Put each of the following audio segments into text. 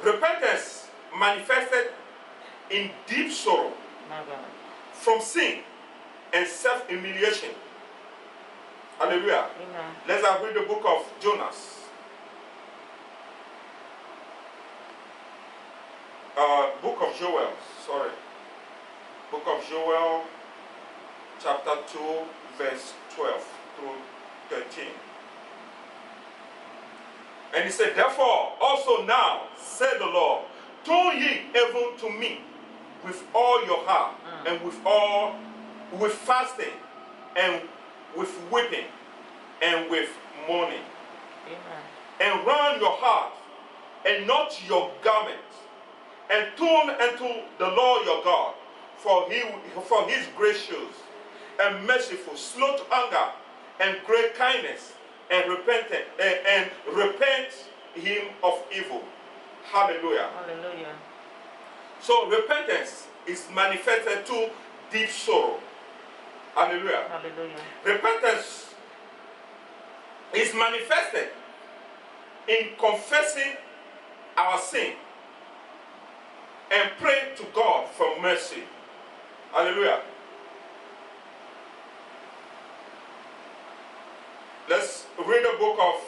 Repentance manifested in deep sorrow from sin and self-humiliation. Hallelujah. Amen. Let's read the book of Jonas. Book of Joel, sorry. Book of Joel, chapter 2, verse 12 through 13. And he said, therefore, also now, said the Lord, turn ye even to me with all your heart, and with fasting, and with weeping, and with mourning. Amen. And rend your heart, and not your garment, and turn unto the Lord your God, for he is gracious and merciful, slow to anger, and great kindness, and repent him of evil. Hallelujah. Hallelujah. So repentance is manifested to deep sorrow. Hallelujah. Hallelujah. Repentance is manifested in confessing our sin and pray to God for mercy. Hallelujah. Let's read the book of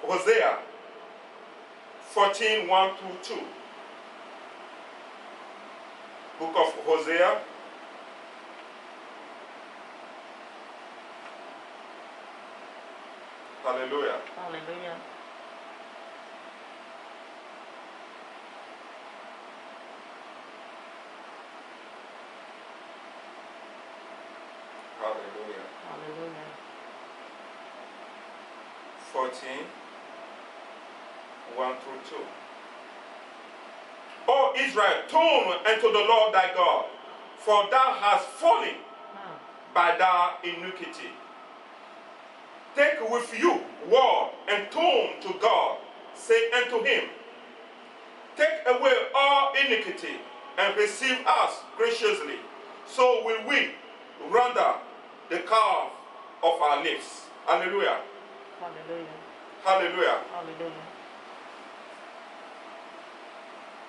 Hosea 14, 1 through 2. Book of Hosea. Hallelujah. Hallelujah. Hallelujah. Hallelujah. 14, 1 through 2. O Israel, turn unto the Lord thy God, for thou hast fallen by thy iniquity. Take with you word and turn to God, say unto him, take away all iniquity and receive us graciously, so will we render the calf of our lips. Hallelujah. Hallelujah. Hallelujah. Hallelujah.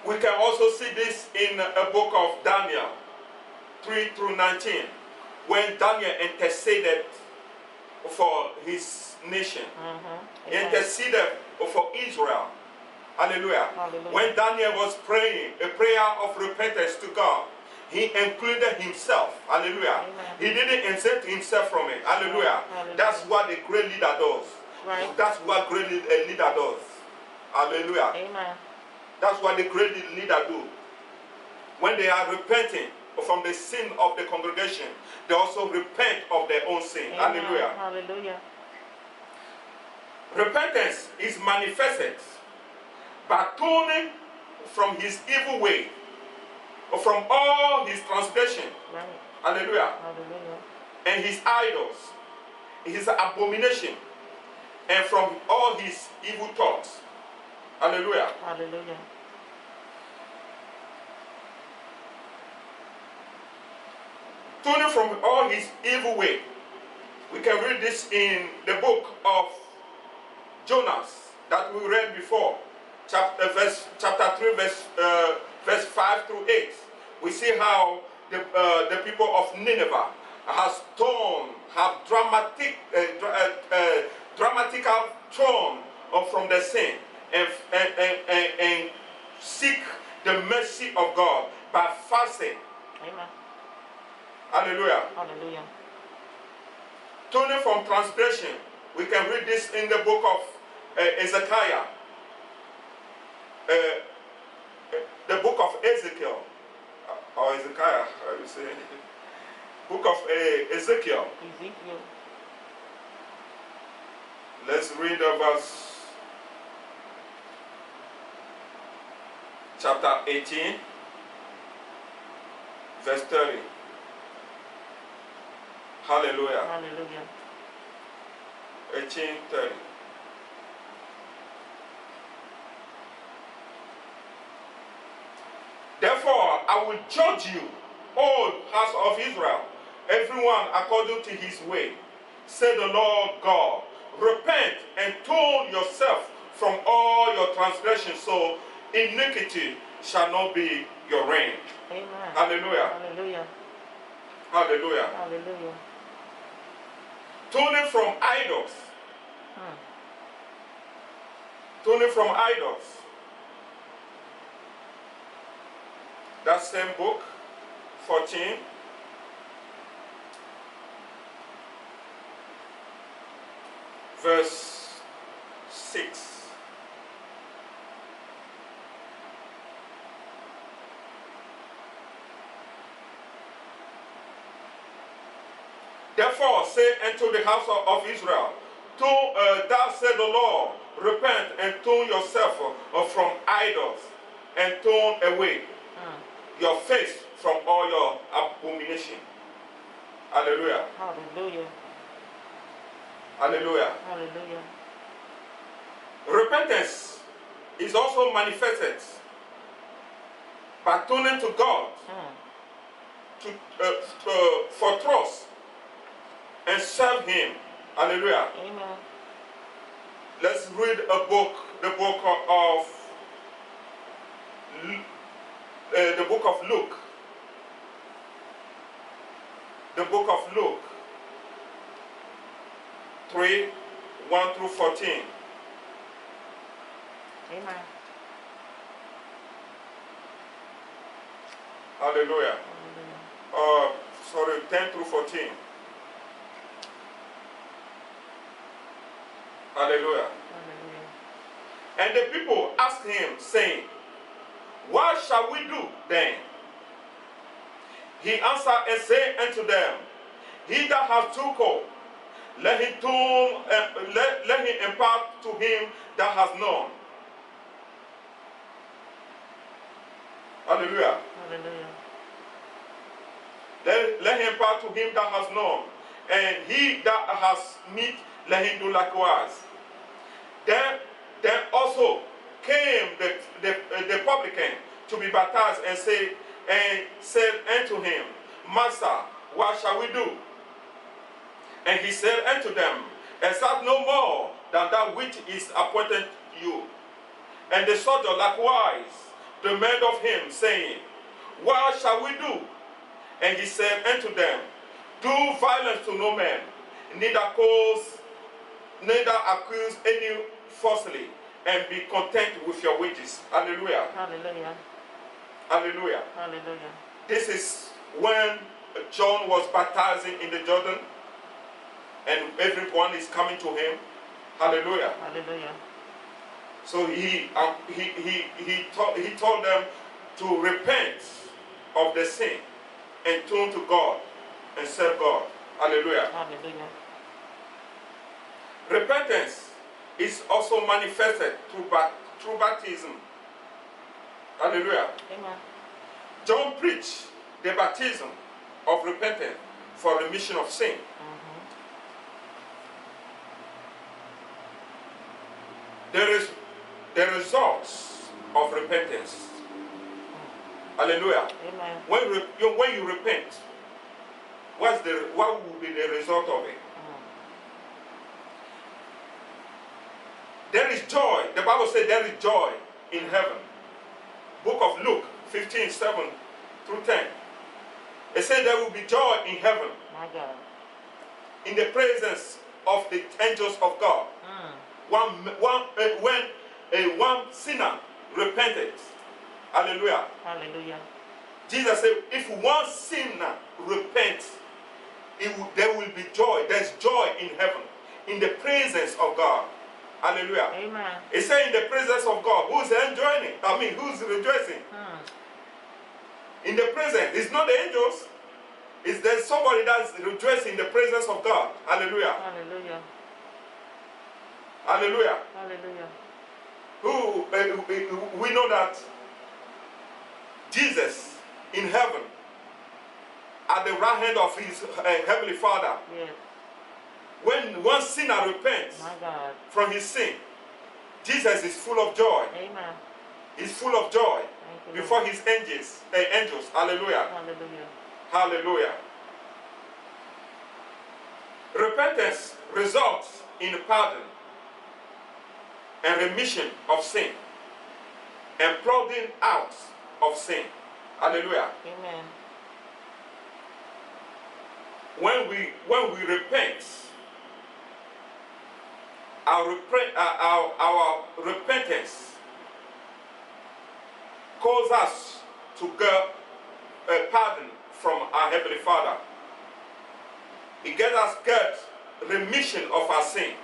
We can also see this in a book of Daniel 3 through 19, when Daniel interceded for his nation. He interceded for Israel. Hallelujah. Hallelujah. When Daniel was praying a prayer of repentance to God, he included himself. Hallelujah. Amen. He didn't exempt himself from it. Hallelujah. Hallelujah. That's what a great leader does. Right. That's what great leader does. Hallelujah. Amen. That's what the great leader do. When they are repenting from the sin of the congregation, they also repent of their own sin. Amen. Hallelujah. Hallelujah. Repentance is manifested by turning from his evil way, or from all his transgression. Right. Hallelujah. Hallelujah. And his idols, his abomination, and from all his evil thoughts. Hallelujah. Hallelujah. Turning from all his evil way. We can read this in the book of Jonas that we read before, chapter 3, verse 5 through 8. We see how the people of Nineveh have dramatical turn from the sin and seek the mercy of God by fasting. Amen. Hallelujah. Hallelujah. Turning from transgression. We can read this in the book of Ezekiel. The book of Ezekiel. Or Ezekiel, how do you say it? Book of Ezekiel. Ezekiel. Let's read the verse. Chapter 18. Verse 30. Hallelujah. Hallelujah. 18:30. Therefore, I will judge you, O house of Israel, everyone according to his way, said the Lord God. repent and turn yourself from all your transgressions, so iniquity shall not be your reign. Amen. Hallelujah. Hallelujah. Hallelujah. Hallelujah. Turning from idols. Turning from idols. That same book, 14. Verse 6. Therefore say unto the house of Israel, thou said the Lord, repent and turn yourself from idols, and turn away your face from all your abomination. Hallelujah. Hallelujah. Hallelujah. Hallelujah. Repentance is also manifested by turning to God for trust and serve Him. Hallelujah. Amen. Let's read a book, the book of Luke. The book of Luke 3, 1 through 14. Amen. Hallelujah. Hallelujah. Sorry, 10 through 14. Hallelujah. Hallelujah. And the people asked him, saying, what shall we do then? He answered and said unto them, he that hath two coats, let him impart to him that has none. Hallelujah. Hallelujah. Let him impart to him that has none, and he that has meat, let him do likewise. Then also came the publican to be baptized, and said unto him, Master, what shall we do? And he said unto them, except no more than that which is appointed you. And the soldier likewise demanded of him, saying, what shall we do? And he said unto them, do violence to no man, neither accuse any falsely, and be content with your wages. Hallelujah. Hallelujah. Hallelujah. Hallelujah. This is when John was baptizing in the Jordan, and everyone is coming to him. Hallelujah. Hallelujah. So he told them to repent of the sin and turn to God and serve God. Hallelujah. Hallelujah. Repentance is also manifested through baptism. Hallelujah. Amen. John preached the baptism of repentance for remission of sin. There is the results of repentance. Hallelujah. Amen. When you repent, what will be the result of it? There is joy. The Bible says there is joy in heaven. Book of Luke 15, 7 through 10. It says there will be joy in heaven. My God. In the presence of the angels of God. When one sinner repented. Hallelujah. Hallelujah. Jesus said, if one sinner repents, there will be joy. There's joy in heaven, in the presence of God. Hallelujah. Amen. It says in the presence of God, who's enjoying it? Who's rejoicing? In the presence, it's not the angels. There's somebody that's rejoicing in the presence of God. Hallelujah. Hallelujah. Hallelujah. Hallelujah. We know that Jesus in heaven, at the right hand of his heavenly Father, Yes. when one sinner repents My God. from his sin, Jesus is full of joy. Amen. He's full of joy Thank you, before Lord. his angels. Hallelujah. Hallelujah. Hallelujah. Repentance results in pardon and remission of sin and blotting out of sin. Hallelujah. Amen. When we repent, our repentance causes us to get a pardon from our Heavenly Father. It gets us remission of our sin.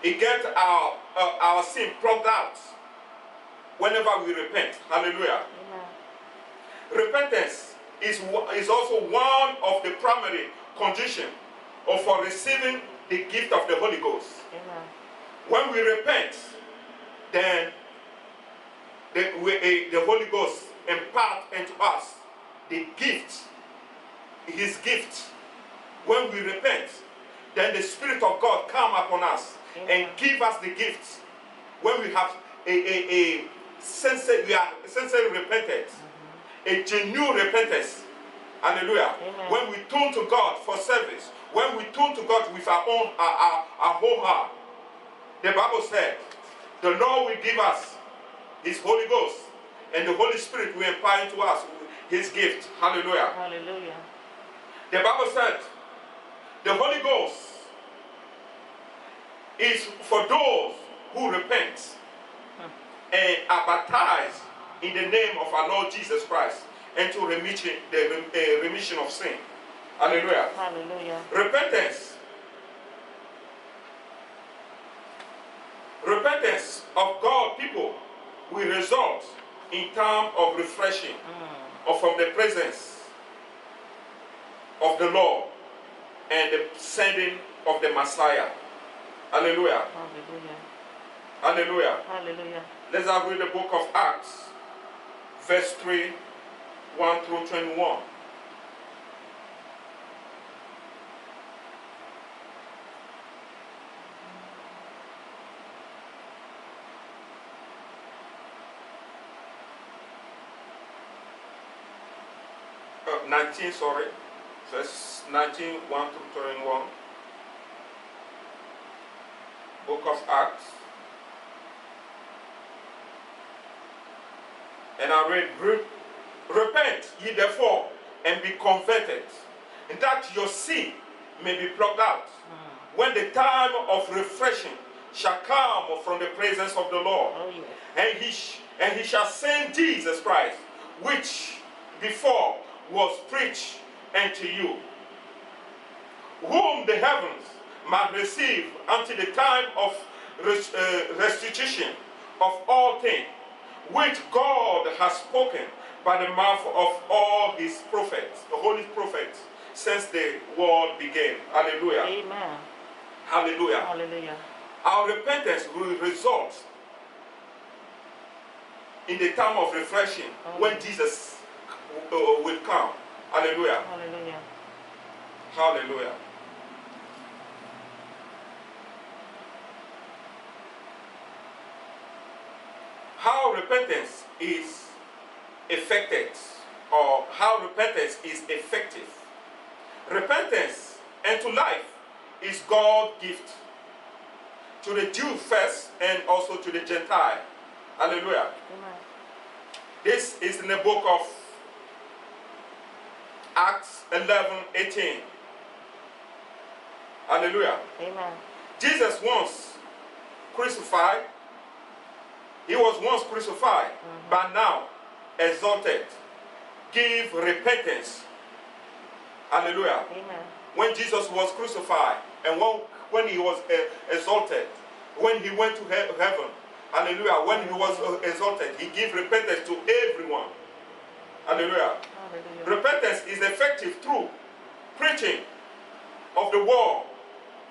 It gets our sin plugged out whenever we repent. Hallelujah. Amen. Repentance is also one of the primary conditions for receiving the gift of the Holy Ghost. Amen. When we repent, then the Holy Ghost impart into us the gift, His gift. When we repent, then the Spirit of God come upon us. Amen. And give us the gift. When we have we are sincerely repented, a genuine repentance. Hallelujah. Amen. When we turn to God for service, when we turn to God with our whole heart, the Bible said, the Lord will give us His Holy Ghost, and the Holy Spirit will impart into us His gift. Hallelujah. Hallelujah. The Bible said, the Holy Ghost is for those who repent and are baptized in the name of our Lord Jesus Christ and to remission of sin. Hallelujah. Hallelujah. Repentance of God people will result in time of refreshing or from the presence of the Lord and the sending of the Messiah. Hallelujah. Hallelujah. Hallelujah. Hallelujah. Let's have read the book of Acts, verse 3, 1 through 21. Verse 19, 1 through 21. Book of Acts. And I read, repent ye therefore and be converted, and that your sin may be plucked out, when the time of refreshing shall come from the presence of the Lord. Oh, yes. And he shall send Jesus Christ, which before was preached unto you, whom the heavens might receive until the time of restitution of all things, which God has spoken by the mouth of all His prophets, the holy prophets, since the world began. Hallelujah. Amen. Hallelujah. Hallelujah. Our repentance will result in the time of refreshing when Jesus will come. Hallelujah. Hallelujah. Hallelujah. How repentance is effected, or how repentance is effective. Repentance unto life is God's gift to the Jew first and also to the Gentile. Hallelujah. Amen. This is in the book of Acts 11:18. Hallelujah. Amen. Jesus once crucified. He was once crucified, but now exalted. Give repentance. Hallelujah. Amen. When Jesus was crucified and when he was exalted, when he went to heaven, hallelujah, when he was exalted, he gave repentance to everyone. Hallelujah. Hallelujah. Repentance is effective through preaching of the word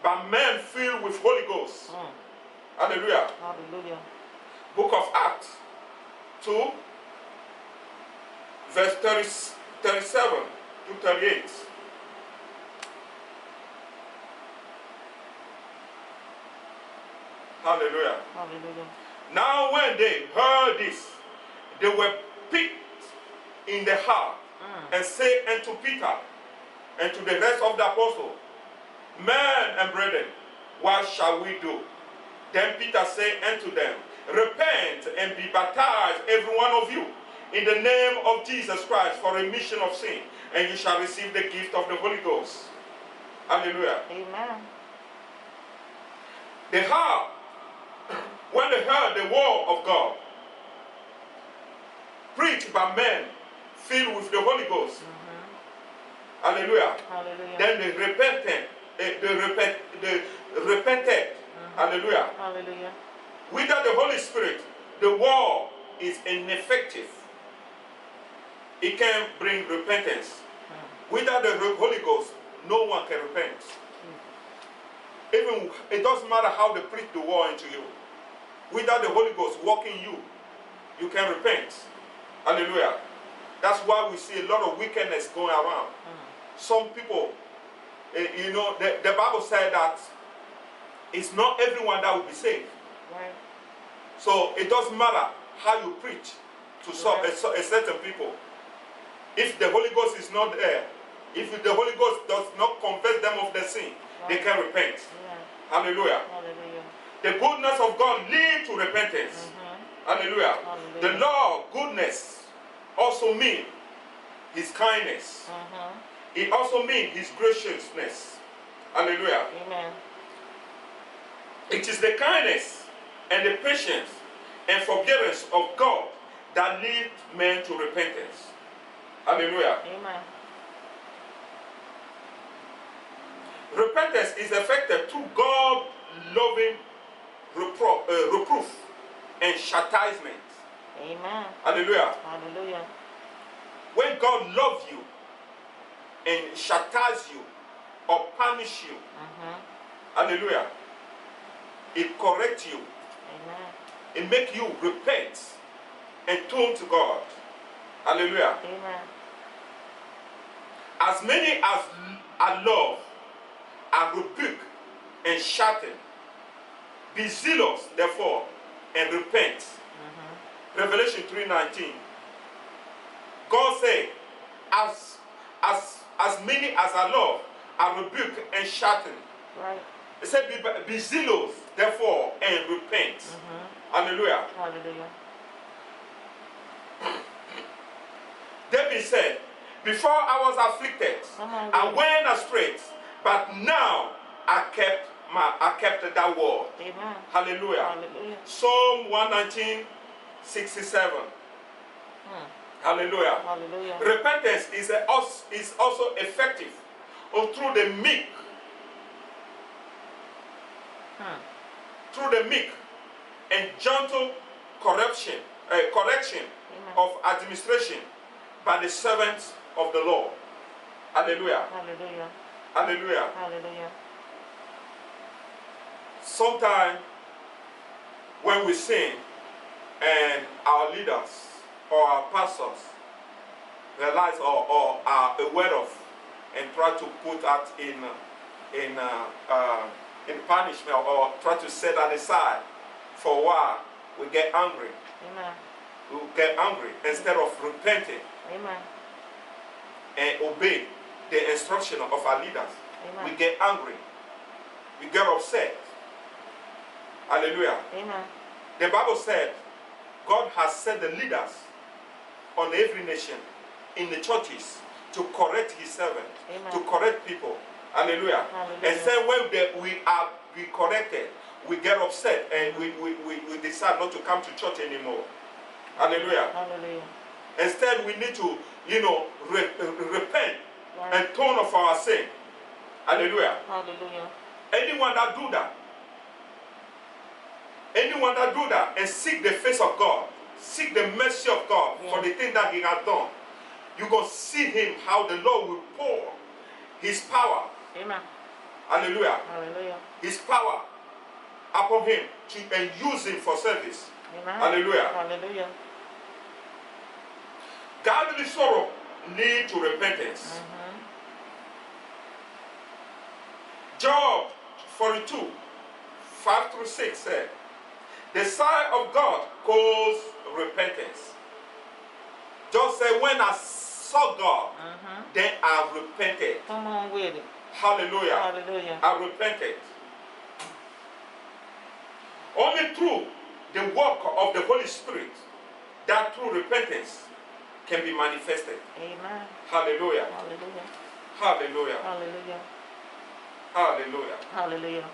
by men filled with Holy Ghost. Hallelujah. Hallelujah. Book of Acts 2, verse 37 to 38. Hallelujah. Hallelujah. Now when they heard this, they were picked in the heart and said unto Peter and to the rest of the apostles, men and brethren, what shall we do? Then Peter said unto them, repent and be baptized, every one of you, in the name of Jesus Christ for remission of sin, and you shall receive the gift of the Holy Ghost. Hallelujah. Amen. They heard, when they heard the word of God, preached by men filled with the Holy Ghost. Hallelujah. Hallelujah. Then they repented. They repented. Hallelujah. Hallelujah. Without the Holy Spirit, the word is ineffective. It can bring repentance. Without the Holy Ghost, no one can repent. Even it doesn't matter how they preach the word into you. Without the Holy Ghost working you, you can repent. Hallelujah. That's why we see a lot of wickedness going around. Some people, you know, the Bible said that it's not everyone that will be saved. Right. So it doesn't matter how you preach to some, a certain people. If the Holy Ghost is not there, if the Holy Ghost does not convince them of their sin, they can repent. Hallelujah. Hallelujah. The goodness of God leads to repentance. Hallelujah. Hallelujah. The Lord goodness also means his kindness. It also means his graciousness. Hallelujah. Amen. It is the kindness and the patience and forbearance of God that lead men to repentance. Hallelujah. Amen. Repentance is effected through God-loving reproof and chastisement. Amen. Hallelujah. Hallelujah. When God loves you and chastises you or punish you, hallelujah, it corrects you. Amen. It makes you repent and turn to God. Hallelujah. Amen. As many as are loved, are rebuked and shattered. Be zealous, therefore, and repent. Revelation 3:19. God said, as many as are loved, are rebuked and shattered. Right. He said, be zealous, therefore, and repent. Hallelujah. Hallelujah. David said, before I was afflicted, I went astray, but now I kept that word. Amen. Hallelujah. Hallelujah. Psalm 119:67. Hallelujah. Hallelujah. Repentance is also effective through the meek. Through the meek and gentle correction of administration by the servants of the Lord. Hallelujah. Hallelujah. Hallelujah. Hallelujah. Sometimes when we sin and our leaders or our pastors realize or are aware of and try to put that in punishment or try to set that aside for a while, we get angry. Amen. We get angry instead of repenting. Amen. And obey the instruction of our leaders. Amen. We get angry. We get upset. Hallelujah. Amen. The Bible said God has set the leaders on every nation in the churches to correct his servants, to correct people. Hallelujah. Hallelujah. And so when we are corrected, we get upset and we decide not to come to church anymore. Hallelujah. Hallelujah. Instead, we need to, repent and turn off our sin. Hallelujah. Hallelujah. Anyone that do that and seek the face of God, seek the mercy of God for the thing that he has done, you're going to see him, how the Lord will pour his power. Amen. Hallelujah. Hallelujah. His power upon him and use him for service. Amen. Hallelujah. Hallelujah. Godly sorrow lead to repentance. Job 42:5-6 said, the sight of God calls repentance. Job said, when I saw God, then I repented. Come on with it. Hallelujah. Hallelujah. I repented. Only through the work of the Holy Spirit that true repentance can be manifested. Amen. Hallelujah. Hallelujah. Hallelujah. Hallelujah. Hallelujah. Hallelujah.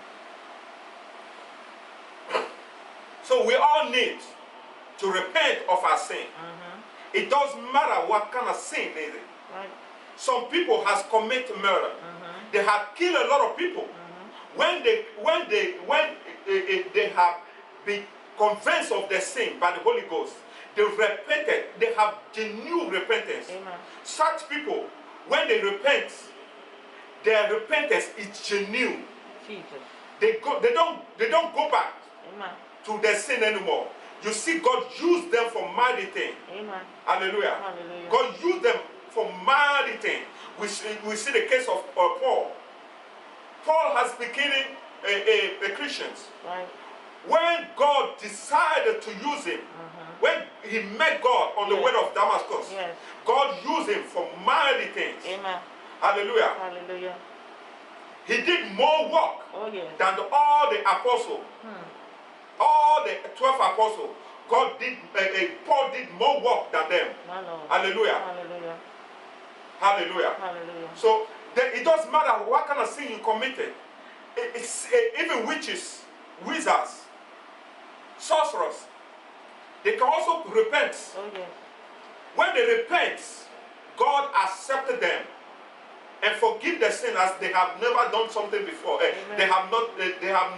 So we all need to repent of our sin. It doesn't matter what kind of sin it is. Right. Some people has committed murder. They have killed a lot of people. When they have been convinced of their sin by the Holy Ghost, they repented. They have genuine repentance. Amen. Such people, when they repent, their repentance is genuine. Jesus. They don't go back Amen. to their sin anymore. You see, God used them for mighty things. Amen. Hallelujah. Hallelujah. God used them for mighty things. We see the case of Paul. Paul has been killing Christians. Right. When God decided to use him, when he met God on the Yes. way of Damascus, Yes. God used him for mighty things. Amen. Hallelujah. Hallelujah. He did more work Oh, yes. than all the apostles. All the 12 apostles. God did, Paul did more work than them. My Lord. Hallelujah. Hallelujah. Hallelujah. Hallelujah. So it doesn't matter what kind of sin you committed. It's even witches, wizards, sorcerers, they can also repent. Oh, yes. When they repent, God accepted them and forgive their sin as they have never done something before. Amen. They have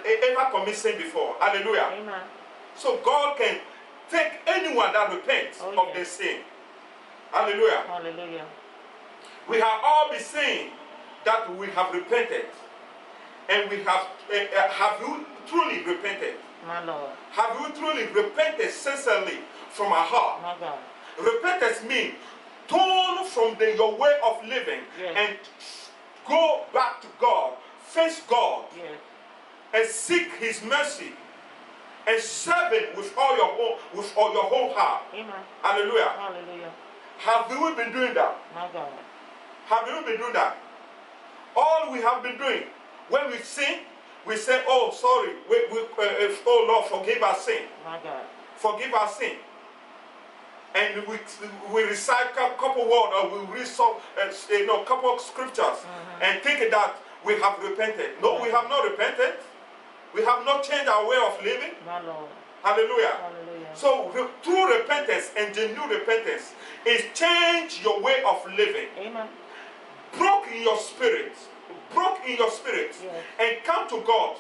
ever committed sin before. Hallelujah. Amen. So God can take anyone that repents Oh, of yes. their sin. Hallelujah. Hallelujah. We have all been saying that we have repented. And we have you truly repented? My Lord. Have you truly repented sincerely from our heart? My God. Repentance means turn from your way of living Yes. and go back to God, face God, Yes. and seek His mercy and serve Him with all your whole heart. Amen. Hallelujah. Hallelujah. Have you been doing that? My God. Have you been doing that? All we have been doing, when we sin, we say, "Oh, sorry, oh Lord, forgive our sin, My God. forgive our sin," and we recite a couple words or we read some, couple of scriptures, and think that we have repented. No, we have not repented. We have not changed our way of living. My Lord. Hallelujah. Hallelujah. So true repentance and genuine repentance is change your way of living. Amen. Broke in your spirit, Yes. and come to God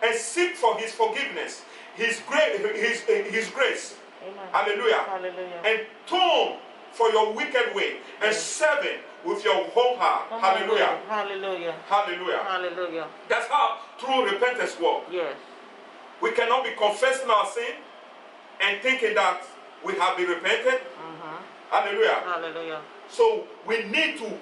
and seek for His forgiveness, His grace. Amen. Hallelujah. Hallelujah. And turn for your wicked way and serve Him with your whole heart. Hallelujah. Hallelujah. Hallelujah. Hallelujah. That's how true repentance works. Yes. We cannot be confessing our sin and thinking that we have been repented. Hallelujah. Hallelujah. So we need to